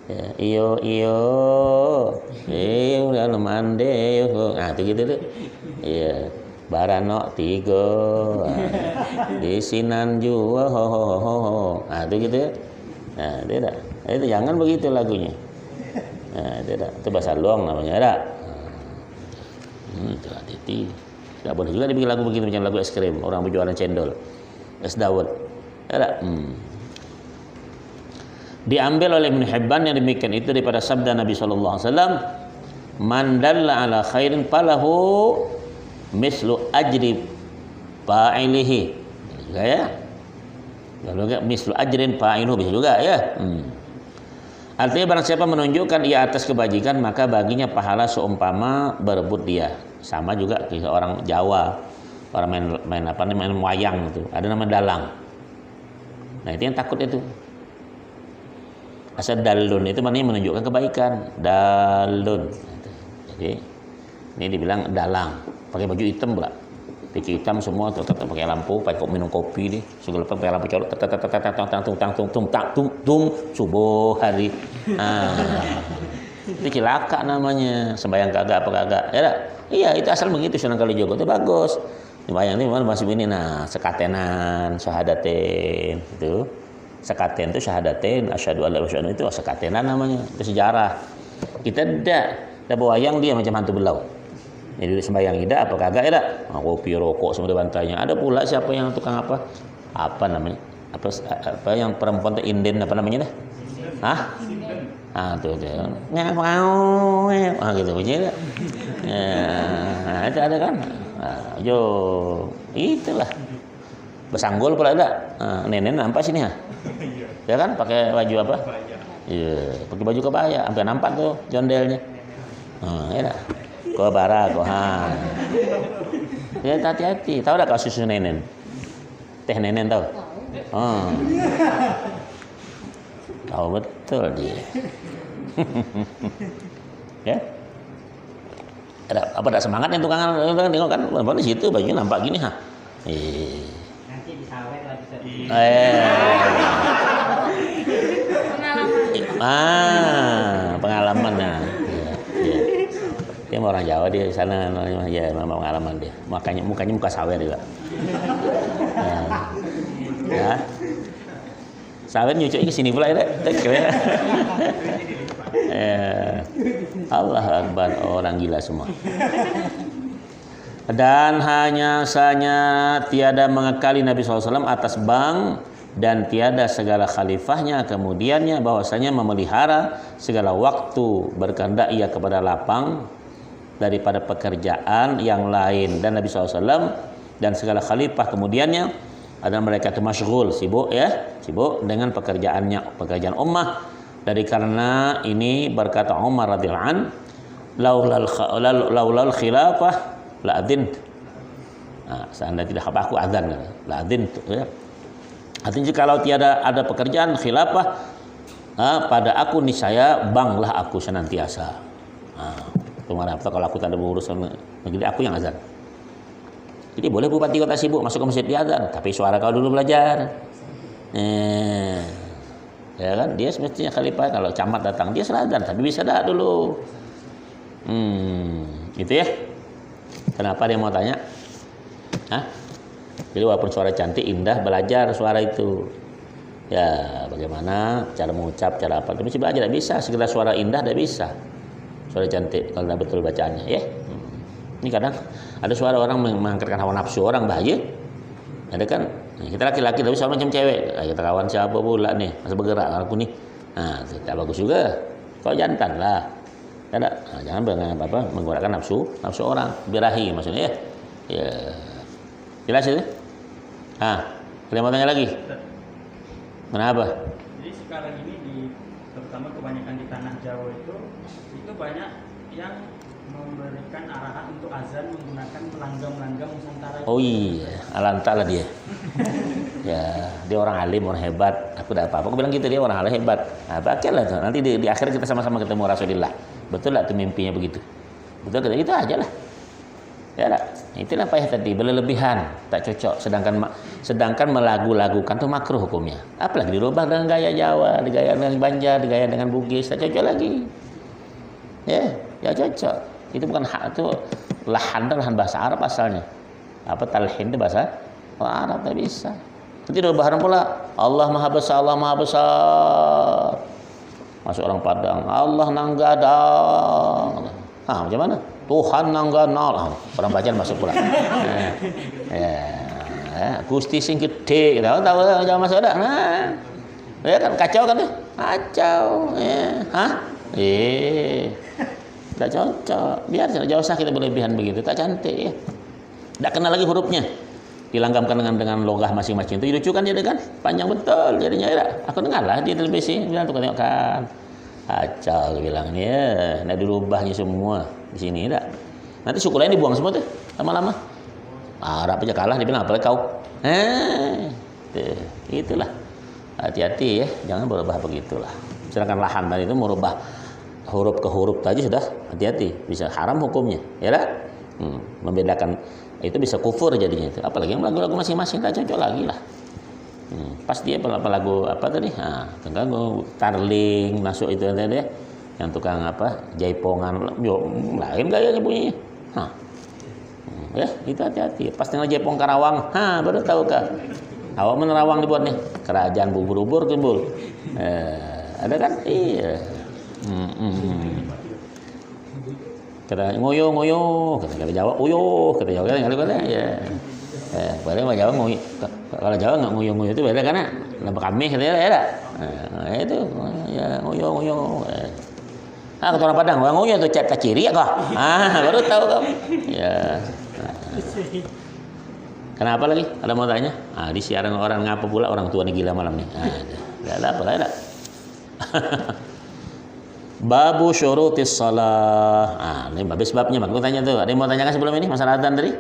Ya, iyo udah mande yo. Itu gitu tuh. Iya. Barano 3. Di sinan jua ho. Itu gitu ya. Tidak. Itu jangan begitu lagunya. Tidak. Itu bahasa luang namanya, ada. Itu hati-hati. Tidak boleh juga dibikin lagu begitu macam lagu es krim, orang berjualan cendol. Es dawet. Ada. Diambil oleh Ibnu Hibban yang demikian itu daripada sabda Nabi sallallahu alaihi wasallam, "Man dalla ala khairin falahu mislu ajri fa'ilihi." Juga ya. Kalau enggak mislu ajrin fa'iluhu bisa juga ya. Artinya barang siapa menunjukkan ia atas kebajikan, maka baginya pahala seumpama berebut dia. Sama juga kisah orang Jawa, orang main wayang itu. Ada nama dalang. Nah, itu yang takut itu. Asal dalun itu maknanya menunjukkan kebaikan. Dalun. Jadi ini dibilang dalang. Pakai baju hitam pula. Peci hitam semua, tetap pakai lampu, pakai minum kopi nih. Segala pakai lampu colok, tung subuh hari. Itu cilaka namanya. Sembayang kagak apa kagak. Ya, iya itu asal begitu Sunan Kalijogo itu bagus. Sembayang ini masih ini sekatenan, syahadatin itu. Sekaten itu syahadatin, asyhadu alla ilaha illallah itu sekatenan namanya. Itu sejarah. Kita tidak wayang dia macam hantu belau. Jadi sembahyang tidak apa kagak ya dak? Kopi rokok semua bantainya. Ada pula siapa yang tukang apa? Apa namanya? Apa yang perempuan itu inden apa namanya dah? Tuh dia. Gitu bunyinya. Itu ada kan? Itulah. Besanggul pula ada. Nenek nampak sini ya? Ya kan pakai baju apa? Iya, pakai baju kebaya, sampai nampak tuh jondelnya. Ya dah. Kau bara, kau Ya hati-hati. Tahu tak kasus nenen? Teh nenen tahu? Tahu betul dia. Ya. Ada semangat yang tukang tengok kan? Di situ bajunya nampak gini ha. Nanti disawet lagi. Pengalaman nah. Dia orang Jawa dia di sana ya memang pengalaman dia. Mukanya muka sawer juga. Ya. Sawer nyucuk ke sini pula ya. Allah Akbar, orang gila semua. Dan hanya saja tiada mengekali Nabi SAW atas bang dan tiada segala khalifahnya kemudiannya bahwasanya memelihara segala waktu berkehendak ia kepada lapang daripada pekerjaan yang lain. Dan Nabi SAW dan segala khalifah kemudiannya adalah mereka itu masyghul, sibuk dengan pekerjaan ummah. Dari karena ini berkata Umar radhiyallahu an, laulal khilafah la adzin. Seandainya tidak apa aku azan la adzin ya. Artinya kalau tiada ada pekerjaan khilafah pada aku niscaya banglah aku senantiasa. Pemarah apa kalau aku tak ada urusan negeri, aku yang azan. Jadi boleh bupati kota sibuk masuk ke masjid dia azan, tapi suara kau dulu belajar. Ya kan, dia semestinya khalifah. Kalau camat datang dia selazan, tapi bisa dah dulu. Gitu ya. Kenapa dia mau tanya? Jadi walaupun suara cantik, indah, belajar suara itu. Ya, bagaimana cara mengucap, cara apa? Itu mesti belajar. Tidak bisa sekedar suara indah, tidak bisa. Suara cantik kalau tidak betul bacaannya, ya. Ini kadang ada suara orang mengangkatkan hawa nafsu orang, bahaya. Ada kan? Kita laki-laki tapi sama macam cewek. Kita kawan siapa pula nih, masa bergerak aku nih. Nah, tak bagus juga. Kau jantan lah. Tidak, jangan menggunakan nafsu orang, birahi maksudnya ya. Ya. Jelas itu? Kalian mau tanya lagi? Kenapa? Jadi sekarang ini terutama kebanyakan di tanah Jawa itu banyak yang memberikan arahan untuk azan menggunakan langgam Nusantara. Oh iya, alanta lah dia. Ya, dia orang alim, orang hebat. Aku udah apa-apa, aku bilang gitu, dia orang alim hebat. Nah, bakal lah tuh. Nanti di akhir kita sama-sama ketemu Rasulullah. Betul lah tuh mimpinya begitu. Betul kata itu aja lah. Ya lah. Itulah payah tadi, berlebihan, tak cocok. Sedangkan melagu-lagukan tuh makruh hukumnya. Apalagi dirubah dengan gaya Jawa, digaya dengan Banjar, digaya dengan Bugis, tak cocok lagi. Ya cocok. Itu bukan hak, itu lahan bahasa Arab asalnya. Talhin itu bahasa Arab, tak bisa. Nanti dirubah pula, Allah Maha Besar, Allah Maha Besar. Masuk orang Padang, Allah nanggadang. Macam mana? Tuhan nangganal. Orang Banjar masuk pula. Gusti sing gede, tahu jangan masuk dah. Ya kan kacau kan tuh? Kacau. Tak cocok. Biar jauh usah kita berlebihan begitu, tak cantik ya. Tak kenal lagi hurufnya. Dilanggamkan dengan logah masing-masing. Itu lucu kan jadi kan? Panjang betul jadinya ya. Aku dengar lah di televisi, bilang tuh tengok kan. Kacau bilangnya ya. Nak dirubahnya semua di sini tak. Nanti suku lain dibuang semua tuh lama-lama. Arab aja kalah dibilang apalagi kau. Itulah. Hati-hati ya, jangan berubah begitulah. Sedangkan lahan tadi itu merubah huruf ke huruf tadi sudah hati-hati, bisa haram hukumnya, ya dah. Membedakan itu bisa kufur jadinya itu. Apalagi yang lagu-lagu masing-masing tak cocok lagi lah. Pas dia lagu apa tadi? Tentang tarling masuk itu tadi ya. Yang tukang jaipongan, lain gayanya bunyinya. Ya, itu hati-hati. Pas tengah jaipong Karawang, baru tahu kah? Awak menerawang dibuat nih. Kerajaan bubur-bubur timbul. Ada kan? Iya. Kata ngoyo, kata Jawa, ngoyo, kata Jawa kan ya. Padahal Jawa ngoyo. Kalau Jawa nggak ngoyo itu beda kan? Lembek kami katanya ya. Itu ya ngoyo. Kata orang Padang, ngoyo tuh tak ciri ya kok. Baru tahu kau. Ya. Kenapa lagi? Ada mau tanya? Di siaran orang ngapa pula orang tua nih gila malam nih. Ada apa ada? Babu syurutis shalah. Ini habis babnya, aku tanya tuh. Ada yang mau tanyakan sebelum ini masalah adzan tadi?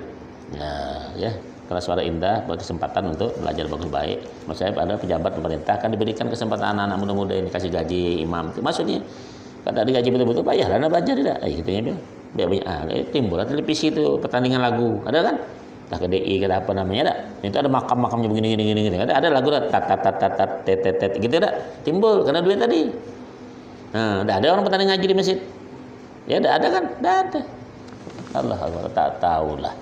Ya. Kalau suara indah buat kesempatan untuk belajar bagus baik. Maksudnya ada pejabat pemerintah kan diberikan kesempatan anak-anak muda-muda ini kasih gaji imam. Itu maksudnya kalau digaji betul-betul bayar lah belajar tidak. Gitu ya biar timbul televisi itu pertandingan lagu. Ada kan? Entah ke DI ke apa namanya dah. Itu ada makam-makamnya begini. Ada lagu dah tat gitu dah. Timbul karena duit tadi. Ada orang petani ngaji di masjid. Ya ada kan? Ada. Allah tak tahulah.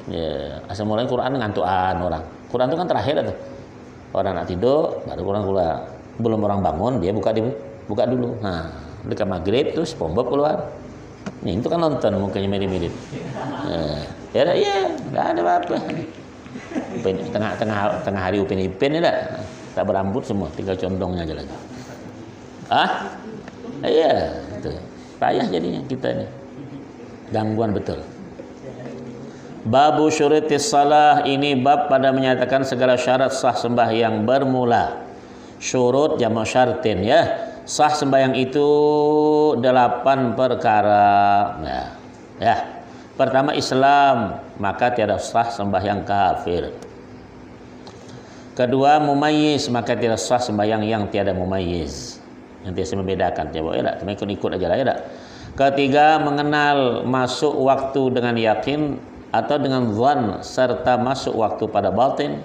Ya, asal mulai Quran ngantuan orang. Quran itu kan terakhir tuh. Orang nak tidur baru Quran keluar. Belum orang bangun dia buka dulu. Dekat maghrib terus pom-pom keluar. Nih itu kan nonton mukanya mirip-mirip. Ya, enggak ada apa-apa. Tengah hari upin-ipin ya tak berambut semua, tinggal condongnya aja lagi. Iya, itu. Payah jadinya kita ini. Gangguan betul. Babu syurutis salah, ini bab pada menyatakan segala syarat sah sembahyang bermula. Syurut jamak syartin ya. Sah sembahyang itu 8 perkara. Ya. Pertama Islam, maka tiada sah sembahyang kafir. Kedua mumayyiz, maka tiada sah sembahyang yang tiada mumayyiz. Nanti saya membedakan. Coba ya tak, ikut aja lah ya tak. Ketiga, mengenal masuk waktu dengan yakin atau dengan zan serta masuk waktu pada batin,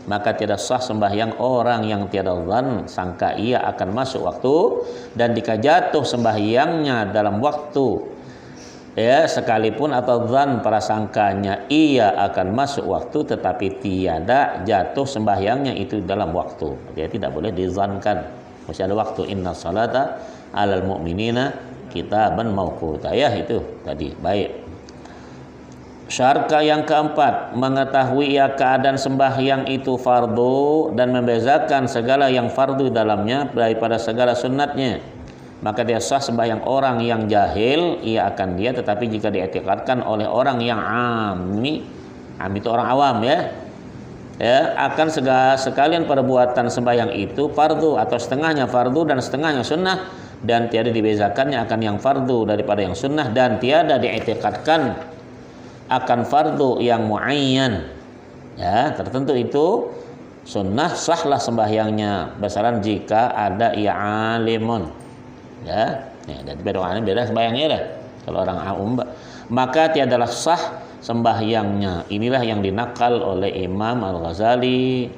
maka tidak sah sembahyang orang yang tiada zan sangka ia akan masuk waktu, dan jika jatuh sembahyangnya dalam waktu sekalipun atau zan prasangkanya ia akan masuk waktu tetapi tiada jatuh sembahyangnya itu dalam waktu, dia tidak boleh dizankan, masih ada waktu. Inna salata alal mu'minina kitaban mauquta, itu tadi. Baik. Syarat yang keempat, mengetahui keadaan sembahyang itu fardu dan membezakan segala yang fardu dalamnya daripada segala sunnatnya. Maka dia sah sembahyang orang yang jahil, ia akan dia, tetapi jika diiktikadkan oleh orang yang ami itu orang awam akan sekalian perbuatan sembahyang itu fardu atau setengahnya fardu dan setengahnya sunnah, dan tiada dibezakannya akan yang fardu daripada yang sunnah, dan tiada diiktikadkan akan fardu yang muayyan tertentu itu sunnah, sahlah sembahyangnya besaran jika ada ia alimun dan beda sembahyangnya dah. Kalau orang umum maka tiadalah sah sembahyangnya. Inilah yang dinakal oleh Imam Al-Ghazali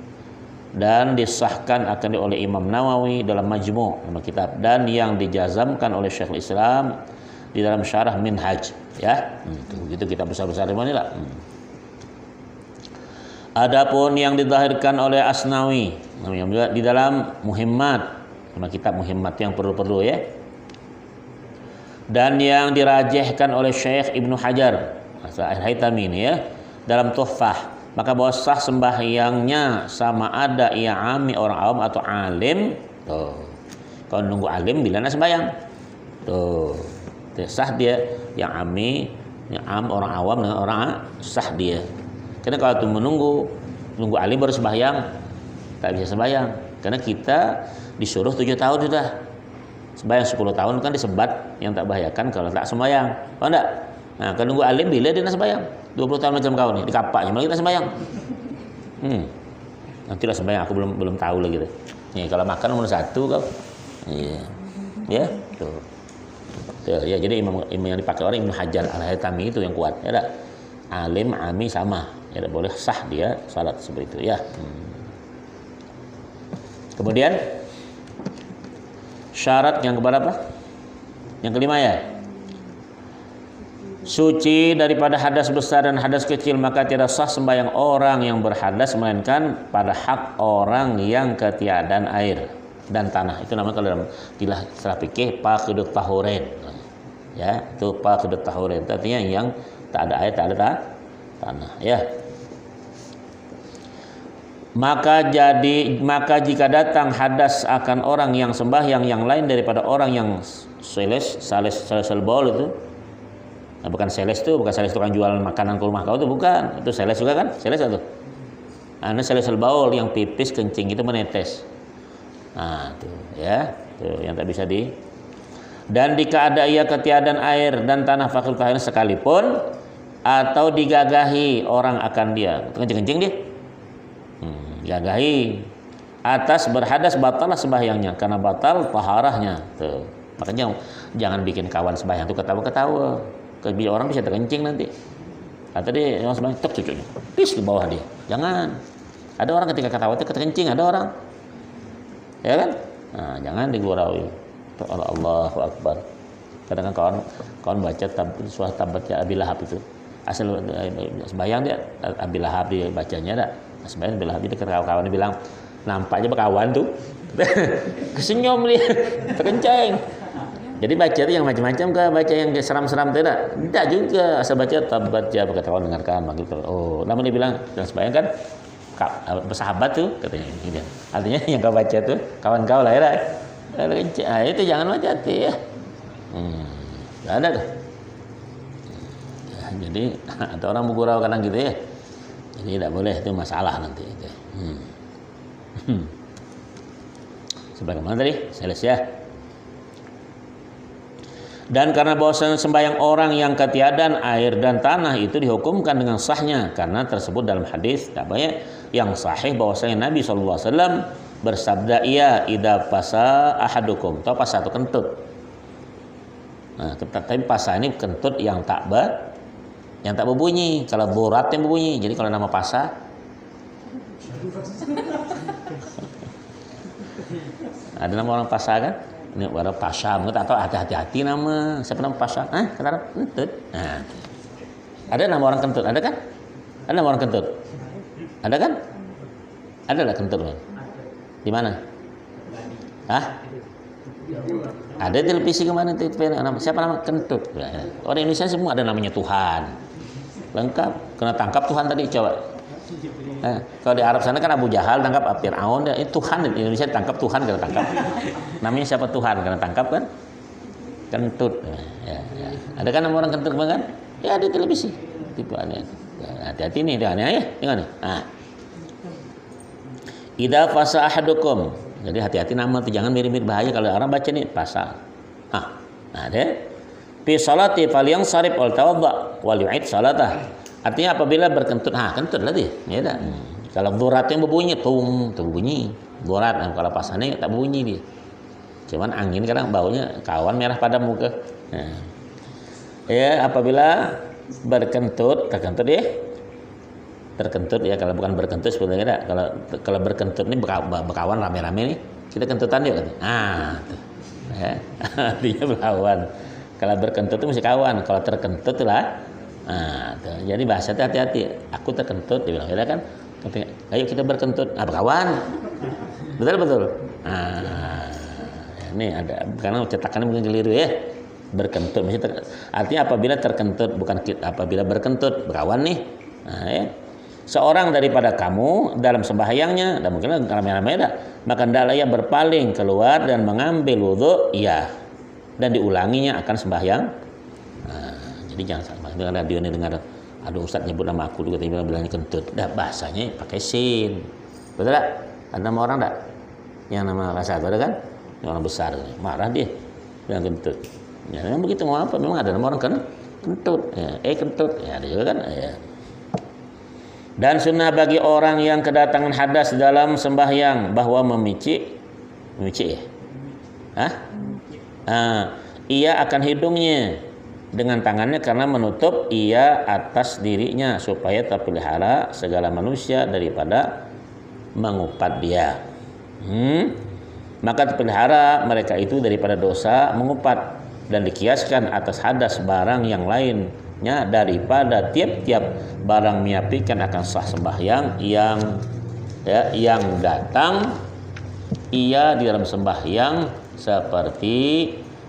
dan disahkan akan oleh Imam Nawawi dalam Majmu' dalam kitab, dan yang dijazamkan oleh Syekhul Islam di dalam Syarah Minhaj begitu kitab besar-besar inilah. Adapun yang dizahirkan oleh Asnawi juga di dalam Muhimmat, sama kitab Muhimmat yang perlu-perlu dan yang dirajihkan oleh Syekh Ibnu Hajar Al-Haytami ini dalam Tuhfah, maka bahwa sah sembahyangnya sama ada ia ami orang awam atau alim. Kalau nunggu alim bila nak sembahyang sah dia yang ami, yang orang awam dengan orang sah dia. Karena kalau tu nunggu alim baru sembahyang, tak bisa sembahyang. Karena kita disuruh 7 tahun sudah. Sembahyang 10 tahun kan disebat yang tak bahayakan kalau tak sembahyang. Paham tak? Nah, kalau nunggu alim bila dia nak sembahyang? 20 tahun macam kau ni, dikapaknya malah kita sembahyang. Nantilah sembahyang, aku belum tahu lagi tu. Kalau makan nomor 1 kau. Tuh. Jadi imam yang dipakai orang Ibnu Hajar Al-Haytami itu yang kuat, tak? Alim, ami sama, tak boleh sah dia salat seperti itu, Kemudian syarat yang keberapa? Yang kelima suci daripada hadas besar dan hadas kecil, maka tidak sah sembahyang orang yang berhadas melainkan pada hak orang yang ketiadaan air dan tanah. Itu namanya kalau dalam istilah fikih faqidut tahurain. Itu faqidut tahurain. Artinya yang tak ada air, tak ada tanah, Maka jika datang hadas akan orang yang sembahyang yang lain daripada orang yang salis baul itu, bukan sales tukang jual makanan ke rumah kau tu, bukan. Itu sales juga kan? Sales itu. Ini sales baul yang pipis kencing itu menetes. Tuh yang tak bisa dan jika ada ia ketiadaan air dan tanah fakir kahin sekalipun atau digagahi orang akan dia kencing dia gagahi atas berhadas, batallah sembahyangnya karena batal taharahnya. Tuh. Makanya jangan bikin kawan sembahyang tuh ketawa-ketawa. Biar orang bisa terkencing nanti. Atau dia yang sembahyang tek cucunya. Pis di bawah dia. Jangan. Ada orang ketika ketawa itu keterkencing, ada orang. Ya kan? Jangan diguraui. Allahu Akbar. Kadang kawan baca surah Tabat ya Abi Lahab itu. Asal sembahyang dia Abi Lahab dia bacanya dah. Sembahyang Abi Lahab dia kawan dia bilang, nampaknya berkawan tuh. Kesenyum dia, terkencing. Jadi baca itu yang macam-macam ke, baca yang seram-seram tidak? Tidak juga, asal baca Tabat ya berkawan dengarkan begitu. Namun dia bilang dalam sembahyang kan bersahabat tuh katanya gitu. Artinya yang kau baca tuh kawan kau lah itu jangan baca hati Tidak ada tuh. Jadi ada orang bergurau kadang gitu jadi tidak boleh, itu masalah nanti Sebelah mana tadi? Selesai Dan karena bahwasanya sembahyang orang yang ketiadaan air dan tanah itu dihukumkan dengan sahnya karena tersebut dalam hadis yang sahih bahwasanya Nabi SAW bersabda idza fasa ahadukum, atau pas satu kentut. Nah, tapi pasa ini kentut yang tak berbunyi. Kalau borat yang berbunyi. Jadi kalau nama pasa ada nama orang pasa kan? Ini orang pasa, atau hati-hati nama. Siapa nama pasa? Kata kentut. Nah, ada nama orang kentut, ada kan? Ada nama orang kentut. Ada kan? Ada lah kentut kan? Di mana? Ada televisi kemana itu? Siapa nama kentut? Orang Indonesia semua ada namanya Tuhan. Lengkap. Kena tangkap Tuhan tadi coba. Kalau di Arab sana kan Abu Jahal tangkap Fir'aun, Tuhan di Indonesia tangkap Tuhan kena tangkap. Namanya siapa Tuhan kena tangkap kan? Kentut. Ya. Ada kan nama orang kentut kan? Ya di televisi. Tipuannya. Hati-hati nih dia ya. Tengok nih. Idza fasa ahadukum. Jadi hati-hati nama itu jangan mirip-mirip bahaya kalau orang baca nih pasal. Ada fi salati falyang sarif wal tawadda wal yu'id salatah. Artinya apabila berkentut, kentut lah dia. Ya dah. Kalau borat yang berbunyi berbunyi. Borat kalau pasannya tak berbunyi dia. Cuman angin kadang baunya kawan merah pada muka. Ya apabila berkentut, terkentut ya. Terkentut ya, kalau bukan berkentut sebenarnya kalau berkentut ini berkawan rame-rame nih kita kentutan yuk ya. Artinya berkawan. Kalau berkentut itu mesti kawan, kalau terkentut lah jadi bahasa hati-hati, aku terkentut dia bilang ya kan, ayo kita berkentut berkawan, betul ini ada karena cetakannya mungkin keliru ya. Berkentut artinya apabila terkentut, bukan apabila berkentut berkawan nih ya. Seorang daripada kamu dalam sembahyangnya, dan mungkin rame-rame dah, maka hendaklah ia berpaling keluar dan mengambil wudhu, dan diulanginya akan sembahyang. Jadi jangan sama. Dengan radio ini dengar, aduh Ustaz nyebut nama aku juga, dia bilangnya kentut. Dah bahasanya pakai sin, betul tak? Ada nama orang tak? Yang nama rasa ada kan? Yang orang besar, marah dia, bilang kentut. Ya memang begitu, mau apa? Memang ada nama orang kan? Kentut, kentut, ya ada juga kan? Ya. Dan sunnah bagi orang yang kedatangan hadas dalam sembahyang bahwa memicik ya, ia akan hidungnya dengan tangannya karena menutup ia atas dirinya supaya terpelihara segala manusia daripada mengupat dia. Maka terpelihara mereka itu daripada dosa mengupat dan dikiaskan atas hadas barang yang lainnya daripada tiap-tiap barang menyapikan akan sah sembahyang yang datang ia di dalam sembahyang seperti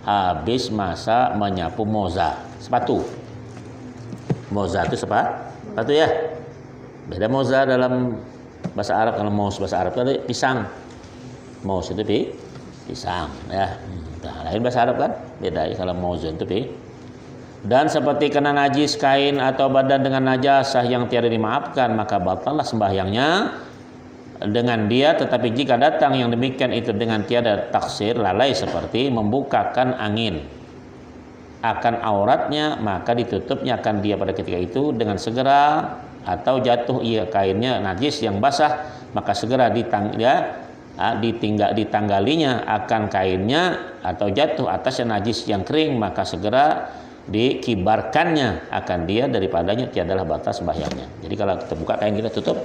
habis masa menyapu sepatu itu sepatu ya. Beda moza dalam bahasa Arab. Kalau mous bahasa Arab itu ada pisang. Mous itu pisang ya. Lain bahasa Arab kan? Beda ya kalau moza itu Dan seperti kena najis kain atau badan dengan najasah yang tiada dimaafkan, maka batallah sembahyangnya dengan dia. Tetapi jika datang yang demikian itu dengan tiada taksir, lalai seperti membukakan angin akan auratnya, maka ditutupnya akan dia pada ketika itu dengan segera. Atau jatuh ia kainnya najis yang basah, maka segera ditanggalinya akan kainnya, atau jatuh atasnya najis yang kering, maka segera dikibarkannya akan dia daripadanya, tiadalah batas sembahyangnya. Jadi kalau kita buka kain kita tutup,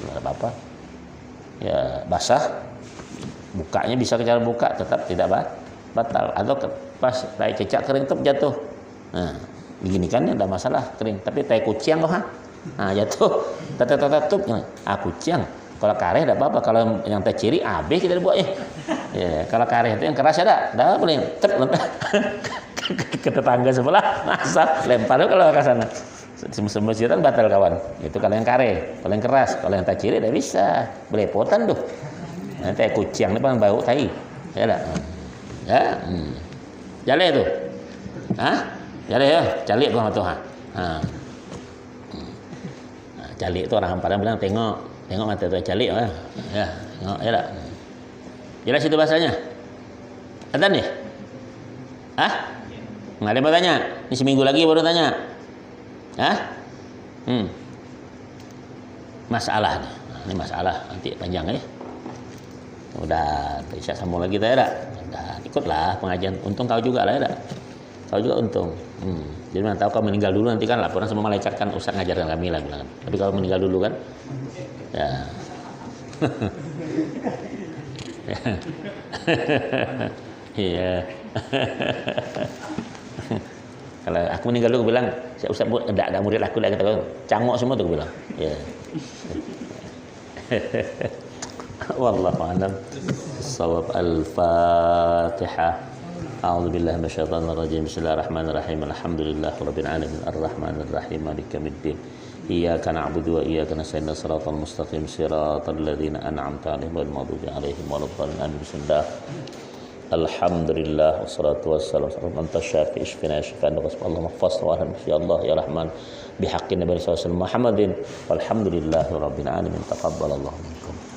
tidak apa-apa. Ya basah, bukanya bisa cara buka tetap tidak batal. Atau pas tai cecak kering tetap jatuh. Nah, begini kan tidak masalah kering. Tapi tai kucing jatuh, tutup. Kucing. Kalau kareh tidak apa-apa. Kalau yang tai ciri habis kita dibuat ya. Kalau kareh itu yang keras ada, dah boleh ke tetangga sebelah, masa lempar kalau ke sana. Semua kan batal kawan. Itu kalau yang kare, kalau yang keras, kalau yang tak ciri tidak bisa. Belepotan tuh. Nanti kucing ni pun bau tai. Ya dah. Ya. Jale tu. Jale ya, calik gua tu calik tu orang Padang bilang tengok mata tu calik ya. Tengok ya dah. Jelas itu bahasanya. Ada nih? Nggak ada yang bertanya. Ini seminggu lagi baru tanya. Masalah nih. Ini masalah nanti panjang ya. Udah bisa sambung lagi ya dah. Udah ikutlah pengajian. Untung kau juga lah ya dah. Kau juga untung. Jadi mana tahu kau meninggal dulu nanti kan laporan sama malaikat kan Ustaz ngajarkan kami lah bilang. Tapi kalau meninggal dulu kan, ya. Iya. Kalau aku meninggal dulu aku bilang, Ustaz ada murid aku lagi kata cangok semua tuh aku bilang. Ya. Wallahu a'lam. Shawab al-Fatihah. أعوذ بالله من الشيطان الرجيم بسم الله الرحمن الرحيم الحمد لله رب العالمين الرحمن الرحيم مالك يوم الدين إياك نعبد وإياك نستعين صراط المستقيم صراط الذين أنعمت عليهم غير المغضوب عليهم ولا الضالين آمين بسم الله الحمد لله والصلاة والسلام أنت الشافي اشفنا شفاء نغصب اللهم احفظنا وارحمنا يا الله يا رحمن بحق النبي صلى الله عليه وسلم محمد والحمد لله رب العالمين تقبل الله منكم